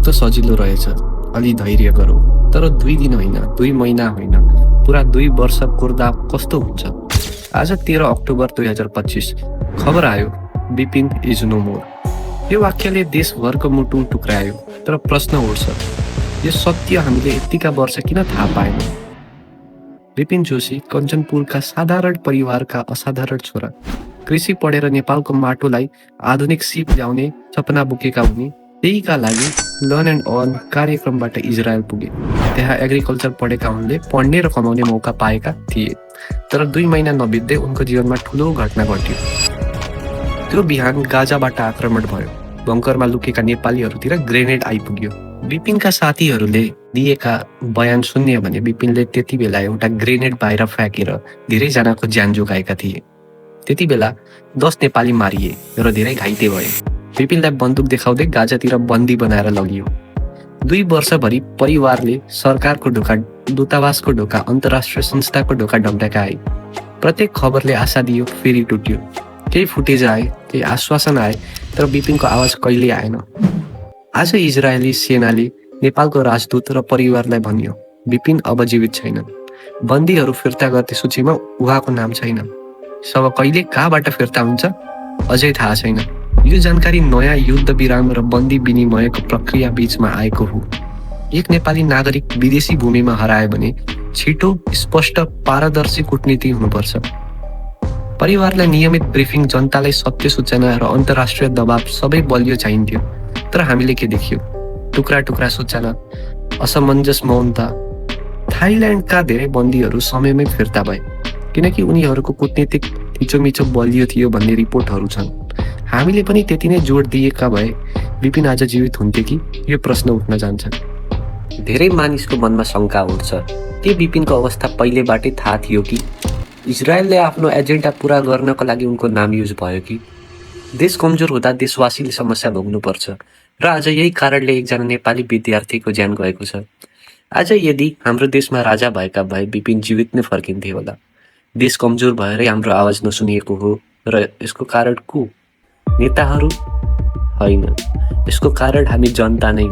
त सजिलो रहेछ, अलि धैर्य गरौँ। तर 2 दिन होइन, 2 महिना होइन, पुरा 2 वर्ष कुर्दा कस्तो हुन्छ? आज 13 अक्टोबर 2025 खबर आयो, विपिन इज नो मोर। यो वाक्यले देशभरको मुटु टुक्रायो। तर प्रश्न उठ्छ, यो सत्य हामीले यतिका वर्ष किन थाहा पाएनौँ? विपिन जोशी कञ्चनपुरका साधारण परिवारका असाधारण छोरा। कृषि पढेर नेपालको माटोलाई आधुनिक सिप ल्याउने सपना बोकेका उनी त्यहीका लागि लर्न एन्ड अर्न कार्यक्रमबाट इजरायल पुगे। त्यहाँ एग्रिकल्चर पढेका उनले पढ्ने र कमाउने मौका पाएका थिए। तर 2 महिना नबित्दै उनको जीवनमा ठुलो घटना घट्यो। त्यो बिहान गाजाबाट आक्रमण भयो। बङ्करमा लुकेका नेपालीहरूतिर ग्रेनेड आइपुग्यो। विपिनका साथीहरूले दिएका बयान सुन्ने भने विपिनले त्यति बेला एउटा ग्रेनेड बाहिर फ्याँकेर धेरैजनाको ज्यान जोगाएका थिए। त्यति बेला 10 नेपाली मारिए र धेरै घाइते भए। विपिनलाई बन्दुक देखाउँदै गाजातिर बन्दी बनाएर लगियो। 2 वर्षभरि परिवारले सरकारको ढोका, दूतावासको ढोका, अन्तर्राष्ट्रिय संस्थाको ढोका ढकढकाए। प्रत्येक खबरले आशा दियो, फेरि टुट्यो। केही फुटेज आए, केही आश्वासन आए, तर विपिनको आवाज कहिल्यै आएन। आज इजरायली सेनाले नेपालको राजदूत र परिवारलाई भन्यो, विपिन अब जीवित छैनन्। बन्दीहरू फिर्ता गर्ने सूचीमा उहाँको नाम छैन। शव कहिले कहाँबाट फिर्ता हुन्छ अझै थाहा छैन। यो जानकारी नयाँ युद्ध विराम र बन्दी विनिमयको प्रक्रिया बीचमा आएको हो। एक नेपाली नागरिक विदेशी भूमिमा हरायो भने छिटो, स्पष्ट, पारदर्शी कूटनीति हुनुपर्छ। परिवारलाई नियमित ब्रिफिङ, जनतालाई सत्य सूचना र अन्तर्राष्ट्रिय दबाव सबै बलियो चाहिन्थ्यो। तर हामीले के देख्यौँ? टुक्रा टुक्रा सूचना, असमञ्जस मौनता। थाइल्यान्डका धेरै बन्दीहरू समयमै फिर्ता भए किनकि उनीहरूको कूटनीतिक थिचोमिचो बलियो थियो भन्ने रिपोर्टहरू छन्। हामीले पनि त्यति नै जोड दिएका भए विपिन आज जीवित हुन्थे कि? यो प्रश्न उठ्न जान्छ। धेरै मानिसको मनमा शङ्का उठ्छ, के विपिनको अवस्था पहिलेबाटै थाहा थियो कि? इजरायलले आफ्नो एजेन्डा पुरा गर्नको लागि उनको नाम युज भयो कि? देश कमजोर हुँदा देशवासीले समस्या भोग्नुपर्छ र आज यही कारणले एकजना नेपाली विद्यार्थीको ज्यान गएको छ। आज यदि हाम्रो देशमा राजा भएका भए विपिन जीवित नै फर्किन्थे होला। देश कमजोर भएरै हाम्रो आवाज नसुनिएको हो र यसको कारण को? नेताहरू होइन, यसको कारण हामी जनता नै।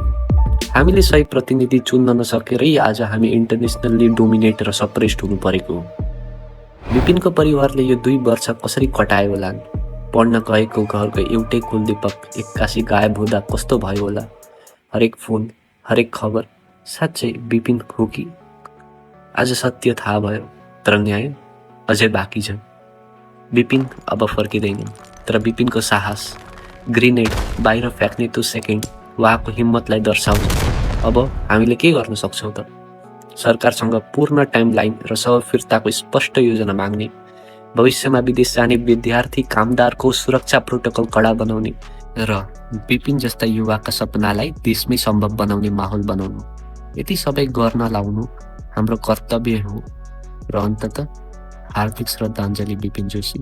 हामीले सही प्रतिनिधि चुन्न नसकेरै आज हामी इन्टरनेसनल्ली डोमिनेट र सप्रेस्ड हुनु परेको हो। विपिनको परिवारले यो 2 वर्ष कसरी कटायो होला? पढ्न गएको घरको एउटै कुलदीपक एक्कासी गायब हुँदा कस्तो भयो होला? हरेक फोन, हरेक खबर साँच्चै विपिन हो कि? आज सत्य थाहा भयो, तर न्याय अझै बाँकी छ। विपिन अब फर्किँदैन, तर विपिनको साहस, ग्रेनेड बाहिर फ्याँक्ने त्यो सेकेन्ड उहाँको हिम्मतलाई दर्शाउँछ। अब हामीले के गर्न सक्छौँ त? सरकारसँग पूर्ण टाइमलाइन र शव फिर्ताको स्पष्ट योजना माग्ने, भविष्यमा विदेश जाने विद्यार्थी कामदारको सुरक्षा प्रोटोकल कडा बनाउने र विपिन जस्ता युवाका सपनालाई देशमै सम्भव बनाउने माहौल बनाउनु। यति सबै गर्न लाउनु हाम्रो कर्तव्य हो। र अन्ततः हार्दिक श्रद्धाञ्जली विपिन जोशी।